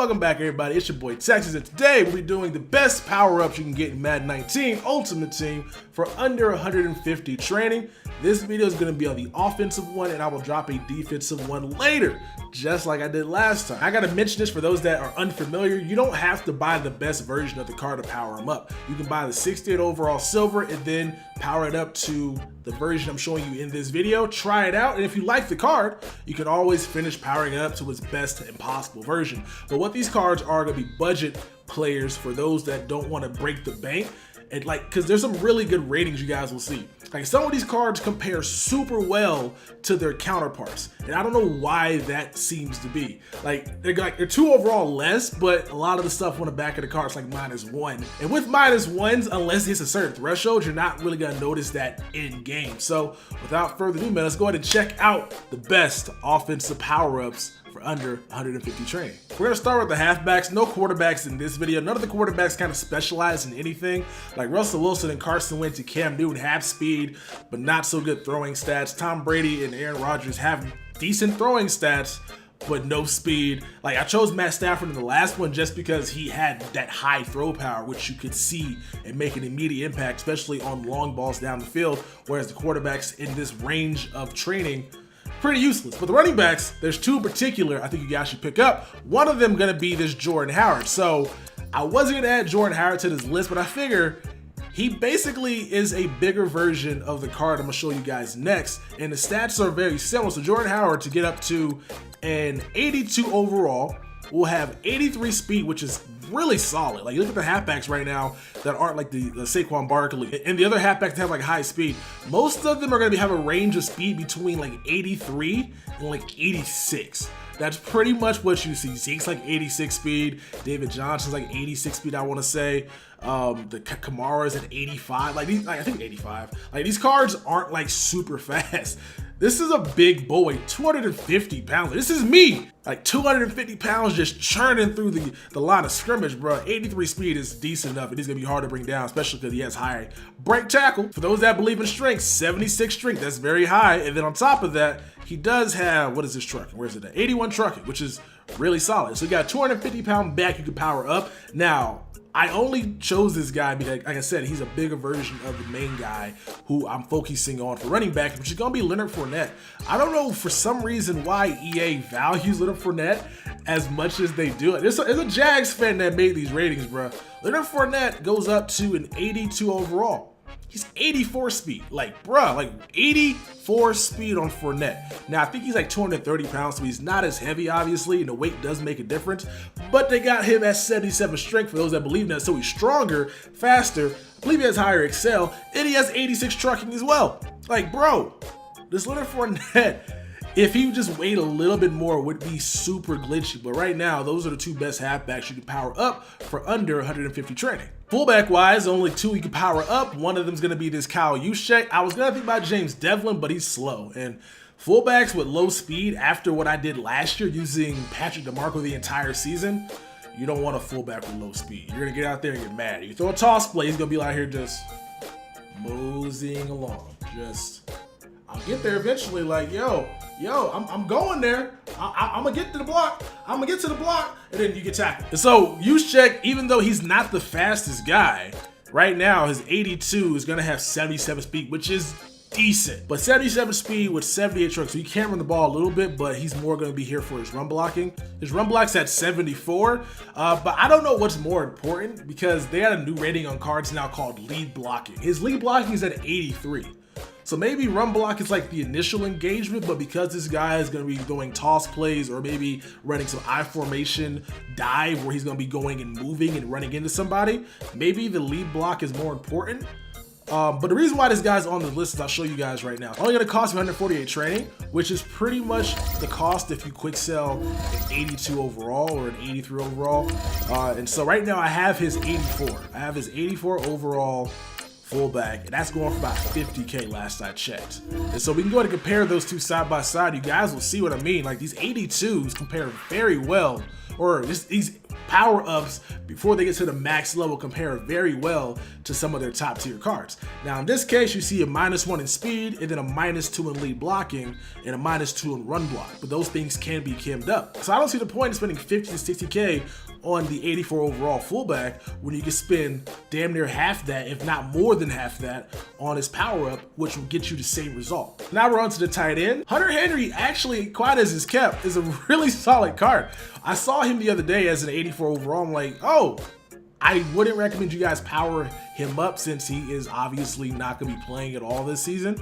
Welcome back, everybody. It's your boy Texas, and today we'll be doing the best power-ups you can get in Madden 19 Ultimate Team for under 150 training. This video is going to be on the offensive one, and I will drop a defensive one later, just like I did last time. I got to mention this for those that are unfamiliar. You don't have to buy the best version of the card to power them up. You can buy the 68 overall silver and then power it up to the version I'm showing you in this video. Try it out, and if you like the card, you can always finish powering it up to its best and possible version. But what these cards are going to be budget players for those that don't want to break the bank. And because there's some really good ratings you guys will see. Like, some of these cards compare super well to their counterparts, and I don't know why that seems to be. They're 2 overall less, but a lot of the stuff on the back of the cards like -1. And with -1s, unless it's a certain threshold, you're not really gonna notice that in game. So without further ado, man, let's go ahead and check out the best offensive power-ups for under 150 training. We're gonna start with the halfbacks. No quarterbacks in this video. None of the quarterbacks kind of specialize in anything. Like Russell Wilson and Carson Wentz and Cam Newton have speed, but not so good throwing stats. Tom Brady and Aaron Rodgers have decent throwing stats, but no speed. Like, I chose Matt Stafford in the last one just because he had that high throw power, which you could see and make an immediate impact, especially on long balls down the field, whereas the quarterbacks in this range of training, pretty useless. But the running backs, there's 2 in particular I think you guys should pick up. One of them gonna be this Jordan Howard. So I wasn't gonna add Jordan Howard to this list, but I figure he basically is a bigger version of the card I'm gonna show you guys next, and the stats are very similar. So Jordan Howard, to get up to an 82 overall, will have 83 speed, which is really solid. Like, you look at the halfbacks right now that aren't like the Saquon Barkley and the other halfbacks that have like high speed. Most of them are gonna have a range of speed between like 83 and like 86. That's pretty much what you see. Zeke's like 86 speed. David Johnson's like 86 speed, I want to say. The Kamara's at 85. I think 85. Like, these cards aren't like super fast. This is a big boy, 250 pounds. This is me, like 250 pounds just churning through the line of scrimmage, bro. 83 speed is decent enough. It is gonna be hard to bring down, especially because he has high break tackle. For those that believe in strength, 76 strength, that's very high. And then on top of that, he does have, what is this trucking? Where is it at? 81 trucking, which is really solid. So you got a 250 pound back you can power up. Now, I only chose this guy because, like I said, he's a bigger version of the main guy who I'm focusing on for running back, which is going to be Leonard Fournette. I don't know for some reason why EA values Leonard Fournette as much as they do. There's a Jags fan that made these ratings, bro. Leonard Fournette goes up to an 82 overall. He's 84 speed, like, bruh, like 84 speed on Fournette. Now, I think he's like 230 pounds, so he's not as heavy, obviously, and the weight does make a difference, but they got him at 77 strength for those that believe in that, so he's stronger, faster, I believe he has higher excel, and he has 86 trucking as well. Like, bro, this Leonard Fournette, if he just weighed a little bit more, would be super glitchy. But right now, those are the 2 best halfbacks you can power up for under 150 training. Fullback wise, only 2 you can power up. One of them is going to be this Kyle Juszczyk. I was going to think about James Devlin, but he's slow. And fullbacks with low speed, after what I did last year using Patrick DeMarco the entire season, you don't want a fullback with low speed. You're going to get out there and get mad. You throw a toss play, he's going to be out here just moseying along. I'll get there eventually, like, yo, I'm going there. I'm gonna get to the block. I'm gonna get to the block, and then you get tackled. And so Juszczyk, even though he's not the fastest guy, right now his 82 is gonna have 77 speed, which is decent. But 77 speed with 78 trucks, so he can run the ball a little bit, but he's more gonna be here for his run blocking. His run block's at 74, but I don't know what's more important because they had a new rating on cards now called lead blocking. His lead blocking is at 83. So maybe run block is like the initial engagement, but because this guy is going to be doing toss plays or maybe running some I formation dive where he's going to be going and moving and running into somebody, maybe the lead block is more important. But the reason why this guy's on the list is I'll show you guys right now. It's only going to cost you 148 training, which is pretty much the cost if you quick sell an 82 overall or an 83 overall. And so right now I have his 84. I have his 84 overall fullback, and that's going for about 50K last I checked. And so we can go ahead and compare those 2 side by side. You guys will see what I mean. Like, these 82s compare very well, or these power-ups before they get to the max level compare very well to some of their top tier cards. Now in this case, you see a -1 in speed, and then a -2 in lead blocking, and a -2 in run block, but those things can be kimmed up. So I don't see the point in spending 50 to 60K on the 84 overall fullback when you can spend damn near half that, if not more than half that, on his power-up, which will get you the same result. Now we're on to the tight end. Hunter Henry, actually, quiet as is kept, is a really solid card. I saw him the other day as an 84 overall. I'm like, oh, I wouldn't recommend you guys power him up since he is obviously not going to be playing at all this season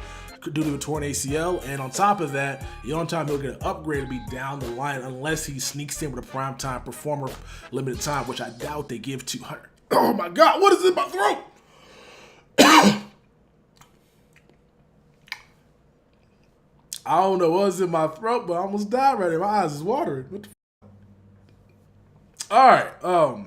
due to a torn ACL, and on top of that, the only time he'll get an upgrade will be down the line unless he sneaks in with a primetime performer limited time, which I doubt they give to Hunter. Oh my God, what is in my throat? I don't know what's in my throat, but I almost died right here. My eyes is watering. What the All right,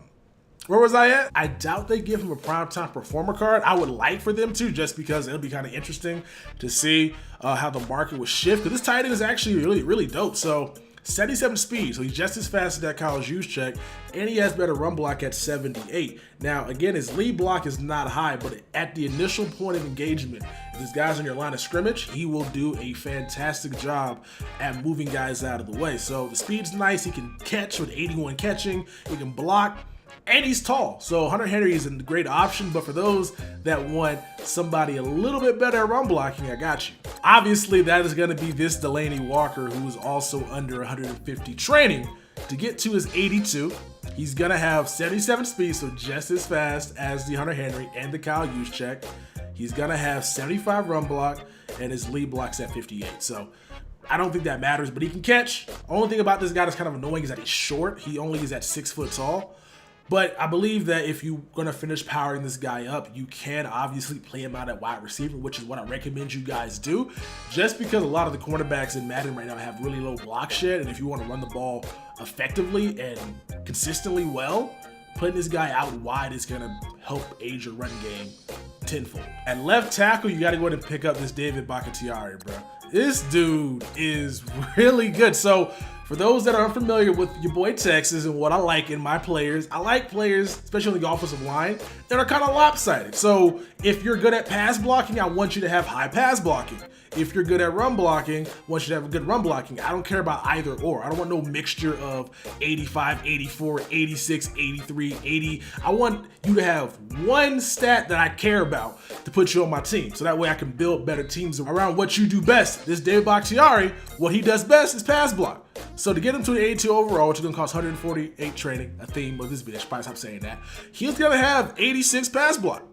where was I at? I doubt they give him a primetime performer card. I would like for them to, just because it'll be kind of interesting to see how the market will shift. Because this tight end is actually really dope. So 77 speed, so he's just as fast as that college use check, and he has better run block at 78. Now, again, his lead block is not high, but at the initial point of engagement, if this guy's on your line of scrimmage, he will do a fantastic job at moving guys out of the way. So the speed's nice. He can catch with 81 catching. He can block. And he's tall, so Hunter Henry is a great option, but for those that want somebody a little bit better at run blocking, I got you. Obviously, that is going to be this Delanie Walker, who is also under 150 training. To get to his 82, he's going to have 77 speed, so just as fast as the Hunter Henry and the Kyle Juszczyk. He's going to have 75 run block, and his lead block's at 58, so I don't think that matters, but he can catch. Only thing about this guy that's kind of annoying is that he's short. He only is at 6 foot tall. But I believe that if you're going to finish powering this guy up, you can obviously play him out at wide receiver, which is what I recommend you guys do, just because a lot of the cornerbacks in Madden right now have really low block shed, and if you want to run the ball effectively and consistently well, putting this guy out wide is going to help aid your run game tenfold. At left tackle, you got to go ahead and pick up this David BAKHTIARI, bro. This dude is really good. So for those that are unfamiliar with your boy Texas and what I like in my players, I like players, especially on the offensive line, that are kind of lopsided. So if you're good at pass blocking, I want you to have high pass blocking. If you're good at run blocking, I want you to have a good run blocking. I don't care about either or. I don't want no mixture of 85, 84, 86, 83, 80. I want you to have one stat that I care about to put you on my team. So that way I can build better teams around what you do best. This David BAKHTIARI, what he does best is pass block. So to get him to an 82 overall, which is going to cost 148 training, a theme of this video, I should probably stop saying that, he's going to have 86 pass block.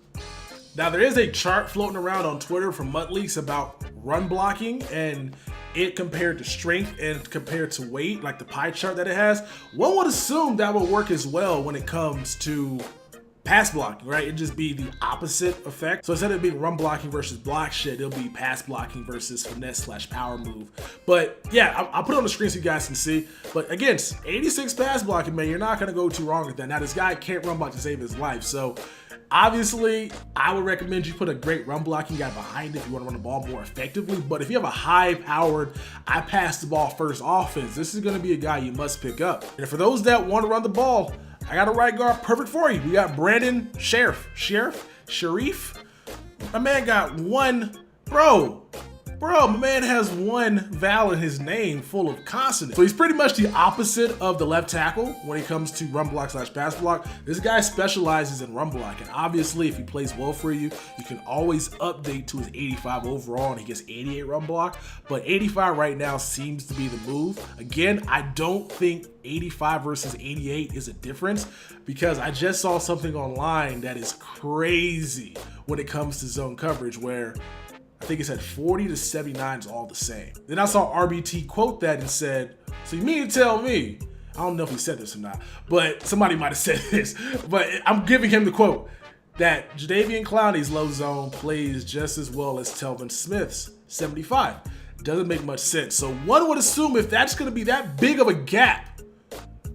Now, there is a chart floating around on Twitter from Mutt Leaks about run blocking and it compared to strength and compared to weight, like the pie chart that it has. One would assume that will work as well when it comes to pass blocking, right? It'd just be the opposite effect. So instead of being run blocking versus block shit, it'll be pass blocking versus finesse/power move. But yeah, I'll put it on the screen so you guys can see. But again, 86 pass blocking, man, you're not gonna go too wrong with that. Now, this guy can't run block to save his life. So obviously, I would recommend you put a great run blocking guy behind it if you want to run the ball more effectively. But if you have a high-powered, I pass the ball first offense, this is going to be a guy you must pick up. And for those that want to run the ball, I got a right guard perfect for you. We got Brandon Sharif. My man got one, bro, my man has one vowel in his name full of consonants. So he's pretty much the opposite of the left tackle when it comes to run block/pass block. This guy specializes in run block, and obviously if he plays well for you, you can always update to his 85 overall and he gets 88 run block. But 85 right now seems to be the move. Again, I don't think 85 versus 88 is a difference, because I just saw something online that is crazy when it comes to zone coverage, where I think it said 40 to 79 is all the same. Then I saw RBT quote that and said, so you mean to tell me, I don't know if he said this or not, but somebody might have said this, but I'm giving him the quote, that Jadeveon Clowney's low zone plays just as well as Telvin Smith's 75. Doesn't make much sense. So one would assume if that's gonna be that big of a gap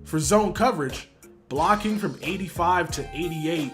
for zone coverage, blocking from 85 to 88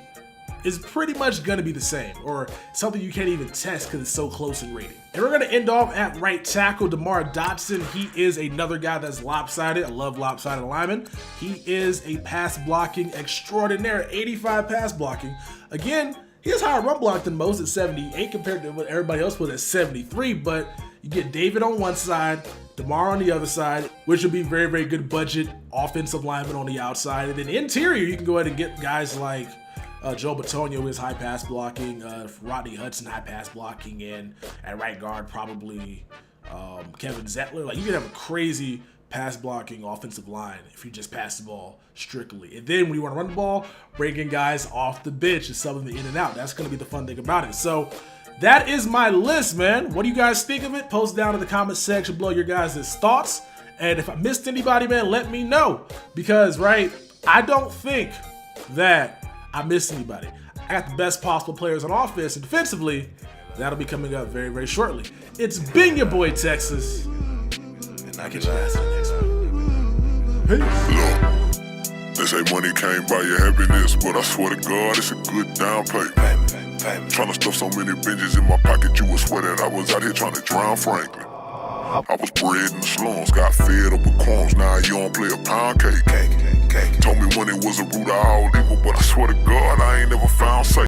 is pretty much gonna be the same, or something you can't even test because it's so close in rating. And we're going to end off at right tackle, DEMAR DOTSON. He is another guy that's lopsided. I love lopsided linemen. He is a pass blocking extraordinaire, 85 pass blocking. Again, he has higher run block than most at 78 compared to what everybody else was at 73, but you get David on one side, DEMAR on the other side, which would be very, very good budget offensive linemen on the outside. And then interior, you can go ahead and get guys like Joe Bitonio is high pass blocking, Rodney Hudson high pass blocking, and at right guard probably Kevin Zettler. Like, you can have a crazy pass blocking offensive line if you just pass the ball strictly. And then when you want to run the ball, bring in guys off the bench and sub them in and out. That's going to be the fun thing about it. So that is my list, man. What do you guys think of it? Post down in the comment section below your guys' thoughts. And if I missed anybody, man, let me know. Because, right, I don't think that I missed anybody. I got the best possible players on offense and defensively. That'll be coming up very, very shortly. It's been your boy, Texas. And I'll get your ass in the next one. Look, they say money can't buy your happiness, but I swear to God, it's a good down payment. Trying to stuff so many binges in my pocket, you would swear that I was out here trying to drown Franklin. I was bred in the slums, got fed up with crumbs, now you don't play a pound cake. Told me when it was a root of all evil, but I swear to God, I ain't never found safe.